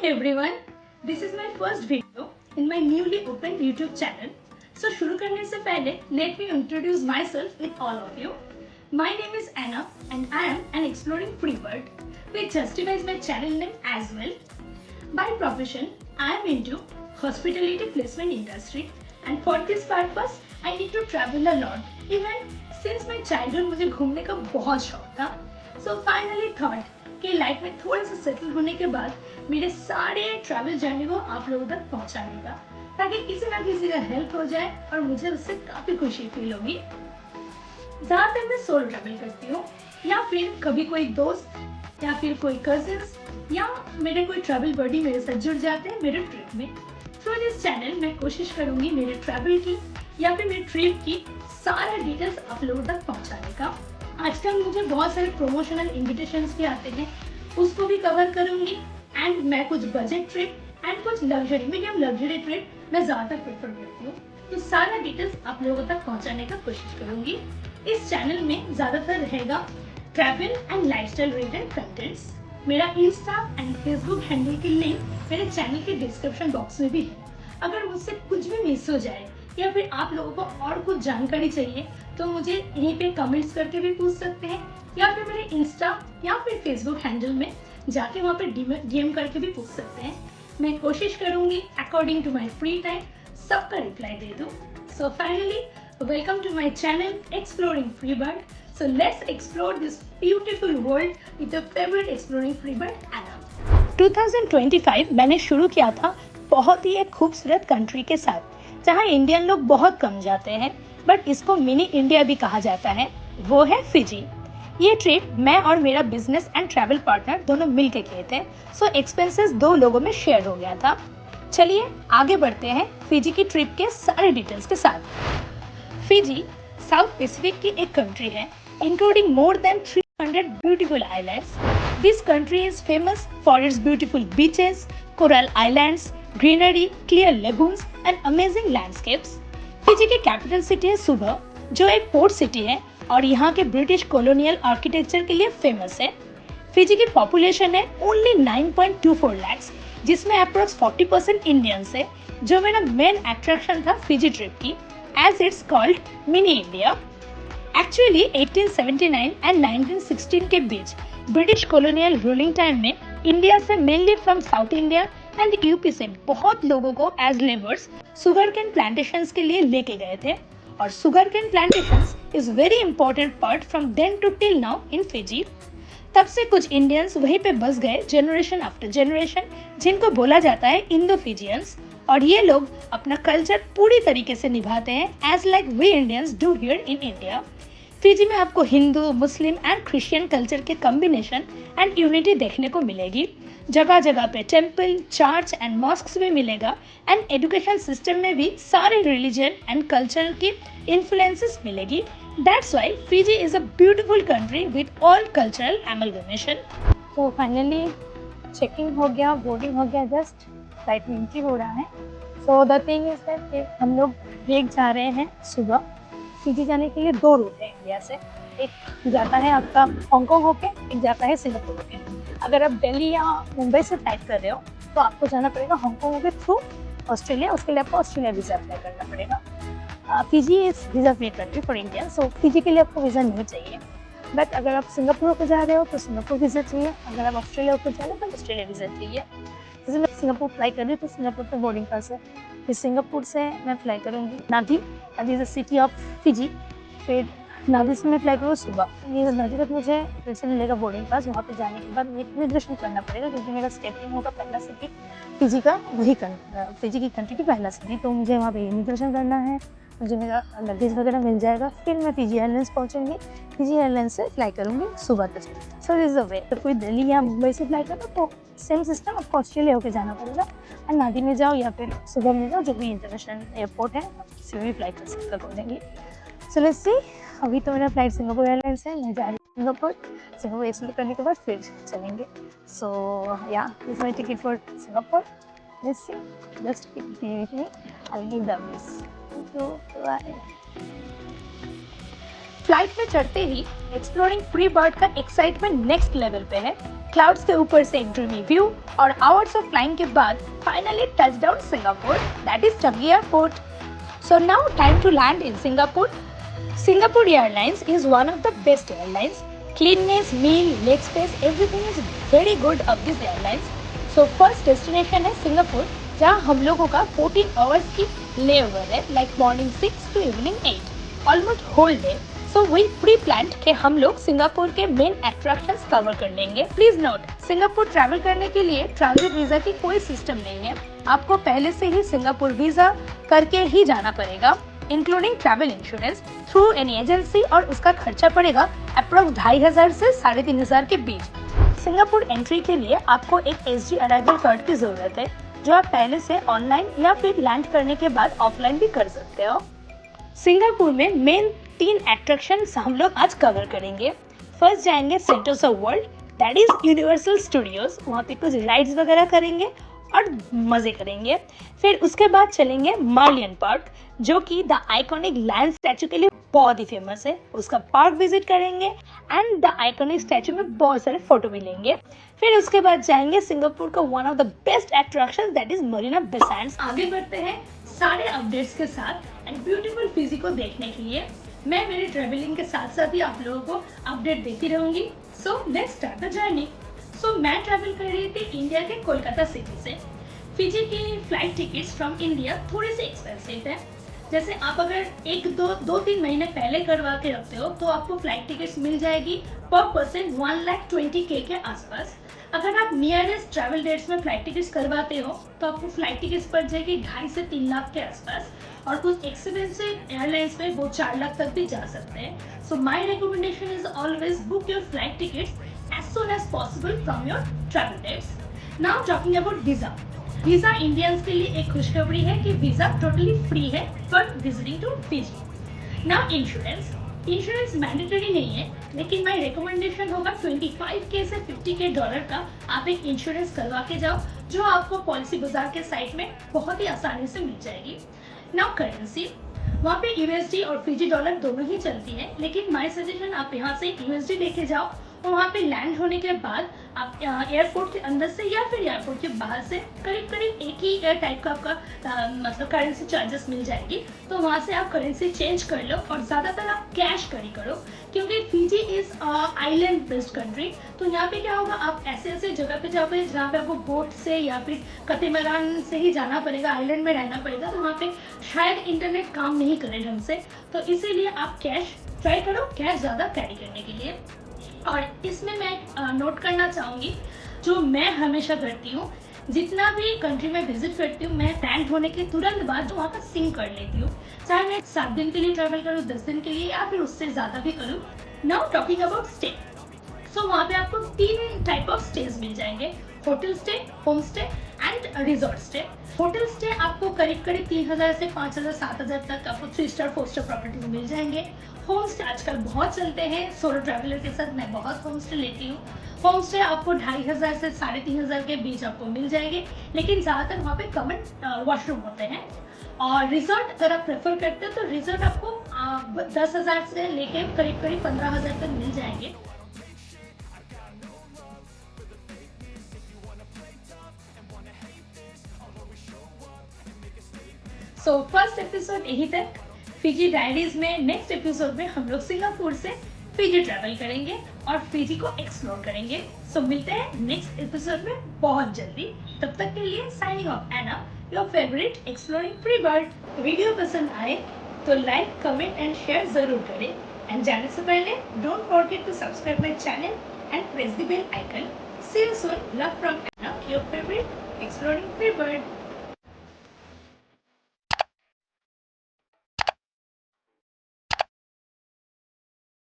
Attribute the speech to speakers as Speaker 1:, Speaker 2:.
Speaker 1: everyone, this is my first video in my newly opened YouTube channel. So शुरू करने से पहले let me introduce myself with all of you. My name is Anna and I am an exploring free bird, which justifies my channel name as well. By profession, I am into hospitality placement industry and for this purpose I need to travel a lot. Even since my childhood मुझे घूमने का बहुत शौक था. So finally thought कि life में थोड़ा सा सेटल होने के बाद मेरे सारे ट्रैवल जर्नी को आप लोगों तक पहुंचाने का, ताकि किसी ना किसी का हेल्प हो जाए और मुझे उससे काफी खुशी फील होगी. ज्यादातर मैं सोलो ट्रैवल करती हूँ या फिर कभी कोई दोस्त या फिर कोई कजिन्स या मेरे कोई ट्रैवल बडी मेरे साथ जुड़ जाते हैं मेरे ट्रिप में. थ्रू दिस चैनल मैं कोशिश करूंगी मेरे ट्रैवल की या फिर मेरे ट्रिप की सारा डिटेल्स आप लोगों तक पहुंचाने का. आजकल मुझे बहुत सारे प्रमोशनल इन्विटेशंस भी आते हैं, उसको भी कवर करूंगी. एंड मैं कुछ बजट ट्रिप एंड कुछ लग्जरी मीडियम लग्जरी ट्रिप मैं ज़्यादा प्रेफर करती हूँ. तो सारा डिटेल्स आप लोगों तक पहुँचाने का कोशिश करूंगी. इस चैनल में ज़्यादातर रहेगा travel and lifestyle related contents. मेरा इंस्टा एंड फेसबुक हैंडल की लिंक मेरे चैनल के डिस्क्रिप्शन बॉक्स में भी है. अगर मुझसे कुछ भी मिस हो जाए या फिर आप लोगों को और कुछ जानकारी चाहिए तो मुझे यहीं पे कमेंट्स करके भी पूछ सकते हैं या फिर मेरे इंस्टा या फिर फेसबुक हैंडल में जाके वहाँ पे डीएम करके भी पूछ सकते हैं. मैं कोशिश करूँगी according to my free time सबका रिप्लाई दे दूँ. So finally welcome to my channel exploring free bird. So let's explore this beautiful world with your favourite exploring free bird Ana. 2025 मैंने शुरू किया था बहुत ही एक खूबसूरत कंट्री के साथ जहाँ इंडियन लोग बहुत कम जाते हैं, बट इसको मिनी इंडिया भी कहा जाता है. वो है फिजी. ये ट्रिप मैं और मेरा बिजनेस एंड ट्रैवल पार्टनर दोनों मिल के किए थे. सो एक्सपेंसेस 2 लोगों में शेयर हो गया था. चलिए आगे बढ़ते हैं फिजी की ट्रिप के सारे डिटेल्स के साथ. फिजी साउथ पैसिफिक की एक कंट्री है, including more than 300 beautiful islands. This country is famous for its beautiful beaches, coral islands, greenery, clear lagoons and amazing landscapes. Fiji की कैपिटल सिटी है सुबह, जो एक पोर्ट सिटी है और यहाँ के ब्रिटिश कॉलोनियल आर्किटेक्चर के लिए फेमस है. फिजी की पॉपुलेशन है ओनली 9.24 lakhs, जिसमें अप्रोक्स 40% इंडियंस है, जो मेरा मेन अट्रैक्शन था फिजी ट्रिप की, as it's called mini India. Actually 1879 and 1916 के बीच ब्रिटिश कॉलोनियल रूलिंग टाइम में इंडिया से mainly from South India and UP से बहुत लोगों को as labours sugar cane plantations के लिए लेके गए थे. और sugar cane plantations is very important part from then to till now in Fiji. तब से कुछ इंडियंस वहीं पे बस गए जनरेशन आफ्टर जनरेशन, जिनको बोला जाता है इंडो फिजियंस. और ये लोग अपना कल्चर पूरी तरीके से निभाते हैं as like we Indians do here in India. Fiji में आपको Hindu, Muslim and Christian culture के कॉम्बिनेशन एंड यूनिटी देखने को मिलेगी. जगह जगह पे टेम्पल, चर्च एंड मॉस्क्स भी मिलेगा. एंड एजुकेशन सिस्टम में भी सारे रिलीजन एंड कल्चर की इन्फ्लुएंसेस मिलेगी. That's why Fiji is a beautiful country with all cultural amalgamation. तो फाइनली चेकिंग हो गया, बोर्डिंग हो गया, जस्ट फ्लाइट में एंट्री हो रहा है. So the thing is that हम लोग ब्रेक जा रहे हैं सुबह. फिजी जाने के लिए 2 रूट है इंडिया से. एक जाता है आपका हांगकांग होके, एक जाता है सिंगापुर होके. अगर आप दिल्ली या मुंबई से फ्लाइट कर रहे हो तो आपको जाना पड़ेगा हांगकांग होके थ्रू ऑस्ट्रेलिया. उसके लिए आपको ऑस्ट्रेलिया वीज़ा अप्लाई करना पड़ेगा. Fiji is visa free country for Indian, so Fiji के लिए आपको वीज़ा नहीं चाहिए. बट अगर आप सिंगापुर होकर जा रहे हो तो सिंगापुर वीज़ा चाहिए. अगर आप ऑस्ट्रेलिया होकर जा रहे हो तो ऑस्ट्रेलिया वीज़ा चाहिए. जैसे मैं सिंगापुर फ्लाई कर रही हूँ तो सिंगापुर पे बोर्डिंग पास है. फिर सिंगापुर से मैं फ्लाई करूँगी नादी. नादी is a city of Fiji. फिर नादी से मैं फ्लाई करूँ सुबह. ये नादी तक मुझे फिर से मिलेगा बोर्डिंग पास. वहाँ पे जाने के बाद मुझे इमिग्रेशन करना पड़ेगा, क्योंकि मेरा स्टेपिंग होगा पहला सिटी फिजी का, वही फिजी की कंट्री की पहला सिटी. तो मुझे वहाँ पे इमिग्रेशन करना है, मुझे मेरा लगेज वगैरह मिल जाएगा. फिर मैं फिजी एयरलाइंस पहुँचूँगी. फिजी एयरलाइंस से फ्लाई करूँगी सुबह तक. So is the way. तो कोई दिल्ली या मुंबई से फ्लाई करो तो सेम सिस्टम आपको ऑस्ट्रेलिया होकर जाना पड़ेगा. और नादी में जाओ या फिर सुबह में जाओ, जो भी इंटरनेशनल एयरपोर्ट है, किसी में भी फ्लाई कर सकते बोलेंगे. So let's see. अभी तो मेरा फ्लाइट सिंगापुर एयरलाइंस है, मैं जा रही हूँ सिंगापुर. सिंगापुर एक्सप्लोर करने के बाद फिर चलेंगे. So yeah this my ticket for Singapore. Let's see. Just keep with me. I will give the miss. Thank you. Bye. Flight में चढ़ते ही एक्सप्लोरिंग फ्री बर्ड का एक्साइटमेंट नेक्स्ट लेवल पे है। क्लाउड्स के ऊपर से एक ड्रीमी व्यू और आवर्स ऑफ फ्लाइंग के बाद finally touch down Singapore, that is Changi airport. So now time to land in Singapore. Singapore Airlines is one of the best airlines. Cleanness, meal, leg space, everything is very good of this airlines. So first destination है Singapore, जहाँ हम लोगों का 14 hours की layover है, like morning 6 to evening 8, almost whole day. So we pre-planned कि हम लोग सिंगापुर के मेन अट्रैक्शंस कवर कर लेंगे। प्लीज नोट, सिंगापुर ट्रैवल करने के लिए ट्रांजिट वीजा की कोई सिस्टम नहीं है, आपको पहले से ही सिंगापुर वीजा करके ही जाना पड़ेगा, including travel insurance through any agency, और उसका खर्चा पड़ेगा अप्रोक्स 2500 से 3500 के बीच। सिंगापुर एंट्री के लिए आपको एक SG अराइवल कार्ड की जरूरत है, जो आप पहले से ऑनलाइन या फिर लैंड करने के बाद ऑफलाइन भी कर सकते हो। सिंगापुर में मेन 3 अट्रैक्शंस हम लोग आज कवर करेंगे। फर्स्ट जाएंगे centres of world, that is universal studios, वहाँ पे कुछ राइड्स वगैरह करेंगे और मज़े करेंगे। फिर उसके बाद चलेंगे मार्लियन पार्क, जो कि द आइकॉनिक लायन स्टैचू के लिए बहुत ही फेमस है, उसका पार्क विजिट करेंगे एंड द आइकॉनिक स्टैचू में बहुत सारे फोटो भी लेंगे। फिर उसके बाद जाएंगे सिंगापुर का one of the best attraction, that is Marina Bay Sands. आगे बढ़ते हैं सारे अपडेट्स के साथ एंड ब्यूटीफुल फिजी को देखने के लिए। मैं मेरी ट्रेवलिंग के साथ साथ ही आप लोगों को अपडेट देती रहूंगी। So let's start the journey. So मैं ट्रैवल कर रही थी इंडिया के कोलकाता सिटी से। फिजी की फ्लाइट टिकट्स फ्रॉम इंडिया थोड़ी सी एक्सपेंसिव है। जैसे आप अगर 2-3 महीने पहले करवा के रखते हो तो आपको फ्लाइट टिकट्स मिल जाएगी पर पर्सन 1,20,000 के आसपास। अगर आप नियरेस्ट ट्रैवल डेट्स में फ्लाइट टिकट्स करवाते हो तो आपको फ्लाइट टिकट्स पड़ जाएगी 2.5 से 3 लाख के आसपास, और कुछ एक्सपेंसिव एयरलाइंस में वो 4 लाख तक भी जा सकते हैं। So my recommendation is always book your flight tickets as soon as possible from your travel dates. Now talking about visa. Visa Indians के लिए एक खुशखबरी है कि वीजा टोटली फ्री है for visiting to Fiji. Now insurance mandatory नहीं है, लेकिन माय रिकमेंडेशन होगा 25K से 50K डॉलर का आप एक इंश्योरेंस करवा के जाओ, जो आपको पॉलिसी बाजार के साइट में बहुत ही आसानी से मिल जाएगी। नाउ करेंसी, वहाँ पे USD और फिजी डॉलर दोनों ही चलती है, लेकिन माय सजेशन आप यहाँ से USD लेके जाओ और वहाँ पे लैंड होने के बाद आप एयरपोर्ट के अंदर से या फिर एयरपोर्ट के बाहर से करीब एक ही टाइप का आपका मतलब करेंसी चार्जेस मिल जाएगी, तो वहाँ से आप करेंसी चेंज कर लो और ज़्यादातर आप कैश कैरी करो, क्योंकि Fiji is island based country. तो यहाँ पे क्या होगा, आप ऐसे जगह पे जाओगे जहाँ पे आपको बोट से या फिर कतेमरान से ही जाना पड़ेगा, आइलैंड में रहना पड़ेगा, तो वहाँ पे शायद इंटरनेट काम नहीं करे ढंग से, तो इसीलिए आप कैश ट्राई करो, कैश ज़्यादा कैरी करने के लिए। और इसमें मैं नोट करना चाहूँगी, जो मैं हमेशा करती हूँ, जितना भी कंट्री में विजिट करती हूँ, मैं लैंड होने के तुरंत बाद वहाँ का सिम कर लेती हूँ, चाहे मैं 7 दिन के लिए ट्रैवल करूँ, 10 दिन के लिए, या फिर उससे ज़्यादा भी करूँ। नाउ टॉकिंग अबाउट स्टे, सो वहाँ पे आपको 3 टाइप ऑफ स्टेज मिल जाएंगे, hotel stay, home stay and resort stay. Hotel stay आपको करीब 3000 से 5000 7000 तक आपको 3 स्टार 4 स्टार प्रॉपर्टीज मिल जाएंगे। होम स्टे आजकल बहुत चलते हैं, सोलो ट्रैवलर के साथ मैं बहुत होम स्टे लेती हूँ। होम स्टे आपको 2500 से 3500 के बीच आपको मिल जाएंगे, लेकिन ज़्यादातर वहाँ पे कॉमन वॉशरूम होते हैं। और रिजॉर्ट अगर आप प्रेफर करते हो तो रिजॉर्ट आपको 10,000 से लेके करीब 15,000 तक मिल जाएंगे। सो फर्स्ट एपिसोड यही तक फिजी डायरीज में। नेक्स्ट एपिसोड में हम लोग सिंगापुर से फिजी ट्रैवल करेंगे और फिजी को एक्सप्लोर करेंगे। सो मिलते हैं नेक्स्ट एपिसोड में बहुत जल्दी। तब तक के लिए signing off Ana, your favourite exploring free bird. Video पसंद आए तो लाइक, कमेंट एंड शेयर जरूर करें, एंड जाने से पहले don't forget to subscribe my channel and press the bell icon. See you soon, love from Ana, your favourite exploring free bird.